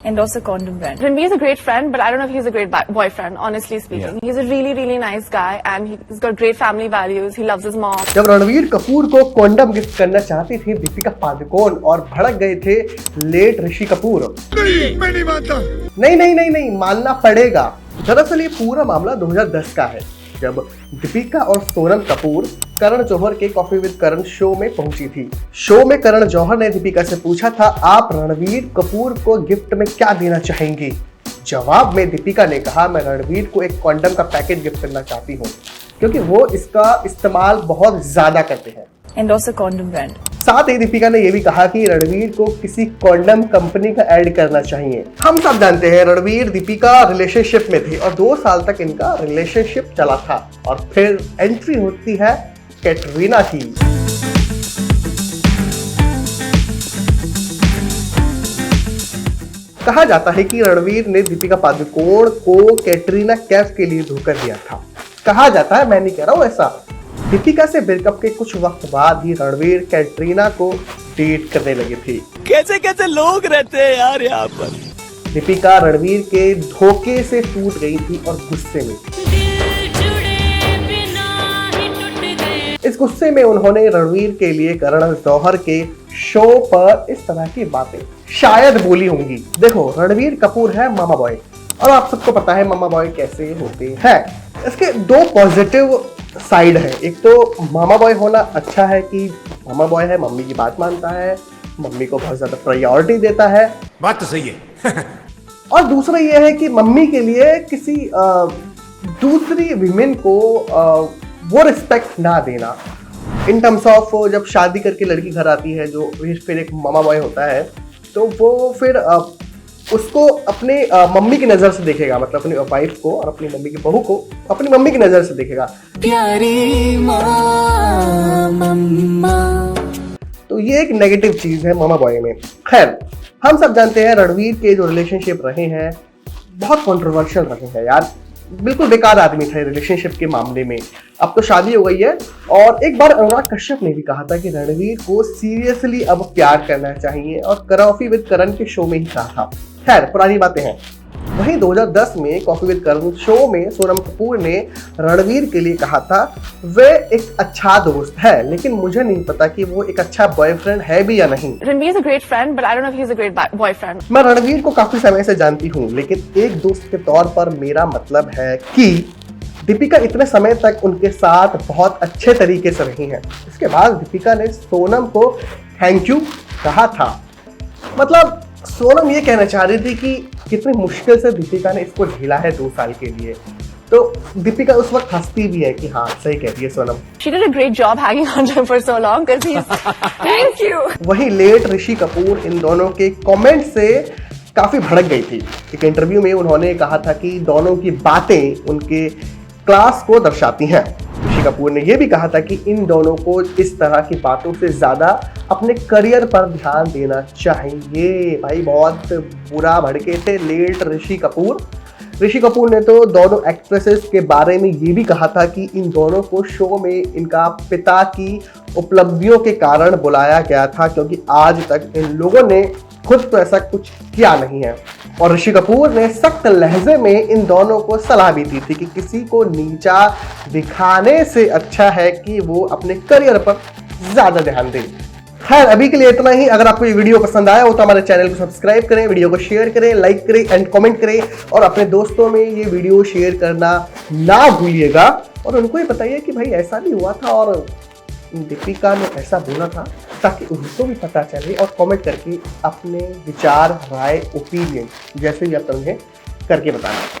And also condom brand. Ranveer is a great friend, but I don't know if he's a great boyfriend, honestly speaking. Yeah. He's a really, really nice guy and he's got great family values. He loves his mom. जब रणवीर कपूर को condom gift करना चाहती थी दीपिका पादुकोण और भड़क गए थे late Rishi Kapoor. नहीं, मैं नहीं मानता। नहीं, मानना पड़ेगा। दरअसल ये पूरा मामला 2010 का है, जब दीपिका और सोनम कपूर करण जौहर के कॉफी विद करण शो में पहुंची थी। शो में करण जौहर ने दीपिका से पूछा था, आप रणवीर कपूर को गिफ्ट में क्या देना चाहेंगी? जवाब में दीपिका ने कहा, मैं रणवीर को एक कॉन्डम का पैकेट गिफ्ट करना चाहती हूँ, क्योंकि वो इसका इस्तेमाल बहुत ज्यादा करते हैं। And also condom brand. साथ ही दीपिका ने यह भी कहा कि रणवीर को किसी कॉन्डम कंपनी का ऐड करना चाहिए। हम सब जानते हैं रणवीर दीपिका रिलेशनशिप में थे और 2 साल तक इनका रिलेशनशिप चला था और फिर एंट्री होती है कैटरीना की। कहा जाता है कि रणवीर ने दीपिका पादुकोण को कैटरीना कैफ के लिए धोखा दिया था। कहा जाता है, मैं नहीं कह रहा हूं ऐसा। दीपिका से ब्रेकअप के कुछ वक्त बाद ही रणवीर कैटरीना को डेट करने लगे थे। कैसे लोग रहते हैं यार यहाँ पर। दीपिका रणवीर के धोखे से टूट गई थी और गुस्से में इस गुस्से में उन्होंने रणवीर के लिए करण जौहर के शो पर इस तरह की बातें शायद बोली होंगी। देखो, रणवीर कपूर है मामा बॉय और आप सबको पता है मामा बॉय कैसे होते हैं। इसके 2 पॉजिटिव साइड है। एक तो मामा बॉय होना अच्छा है कि मामा बॉय है, मम्मी की बात मानता है, मम्मी को बहुत ज्यादा प्रायोरिटी देता है। बात तो सही है। और दूसरा यह है कि मम्मी के लिए किसी दूसरी विमेन को वो रिस्पेक्ट ना देना इन टर्म्स ऑफ, जब शादी करके लड़की घर आती है जो फिर एक मामा बॉय होता है, तो वो फिर उसको अपने मम्मी की नजर से देखेगा, मतलब अपनी वाइफ को और अपनी मम्मी की बहू को अपनी मम्मी की नजर से देखेगा। प्यारी मम्मा। तो ये एक नेगेटिव चीज है मामा बॉय में। खैर, हम सब जानते हैं रणवीर के जो रिलेशनशिप रहे हैं बहुत कंट्रोवर्शियल रहे हैं यार। बिल्कुल बेकार आदमी था रिलेशनशिप के मामले में। अब तो शादी हो गई है और एक बार अनुराग कश्यप ने भी कहा था कि रणवीर को सीरियसली अब प्यार करना चाहिए और कॉफी विद करण के शो में ही कहा था। खैर, पुरानी बातें हैं। वहीं 2010 में कॉफी विद करण शो में सोनम कपूर ने रणवीर के लिए कहा था, वे एक अच्छा दोस्त है, लेकिन मुझे नहीं पता कि वो एक अच्छा बॉयफ्रेंड है भी या नहीं। Ranveer is a great friend, but I don't know if he's a great boyfriend. मैं रणवीर को काफी समय से जानती हूँ, लेकिन एक दोस्त के तौर पर मेरा मतलब है कि दीपिका इतने समय तक उनके साथ बहुत अच्छे तरीके से रही हैं। इसके बाद दीपिका ने सोनम को थैंक यू कहा था। मतलब सोनम ये कहना चाह रही थी कि कितनी मुश्किल से दीपिका ने इसको झेला है 2 साल के लिए। तो दीपिका उस वक्त हंसती भी है कि हाँ, सही कह रही है Sonam. She did a great job hanging on to him for so long because he's thank you. वहीं लेट ऋषि कपूर इन दोनों के कमेंट से काफी भड़क गई थी। एक इंटरव्यू में उन्होंने कहा था कि दोनों की बातें उनके क्लास को दर्शाती हैं। ऋषि कपूर ने यह भी कहा था कि इन दोनों को इस तरह की बातों से ज्यादा अपने करियर पर ध्यान देना चाहिए। भाई बहुत बुरा भड़के थे लेट ऋषि कपूर। ऋषि कपूर ने तो दोनों एक्ट्रेसेस के बारे में ये भी कहा था कि इन दोनों को शो में इनका पिता की उपलब्धियों के कारण बुलाया गया था, क्योंकि आज तक इन लोगों ने खुद तो ऐसा कुछ किया नहीं है। और ऋषि कपूर ने सख्त लहजे में इन दोनों को सलाह भी दी थी कि किसी को नीचा दिखाने से अच्छा है कि वो अपने करियर पर ज्यादा ध्यान दें। खैर, अभी के लिए इतना ही। अगर आपको ये वीडियो पसंद आया हो तो हमारे चैनल को सब्सक्राइब करें, वीडियो को शेयर करें, लाइक करें एंड कमेंट करें और अपने दोस्तों में ये वीडियो शेयर करना ना भूलिएगा। और उनको ये बताइए कि भाई ऐसा भी हुआ था और दीपिका ने ऐसा बोला था, ताकि उनको भी पता चले और कमेंट करके अपने विचार, राय, ओपिनियन जैसे भी आप समझें करके बताना।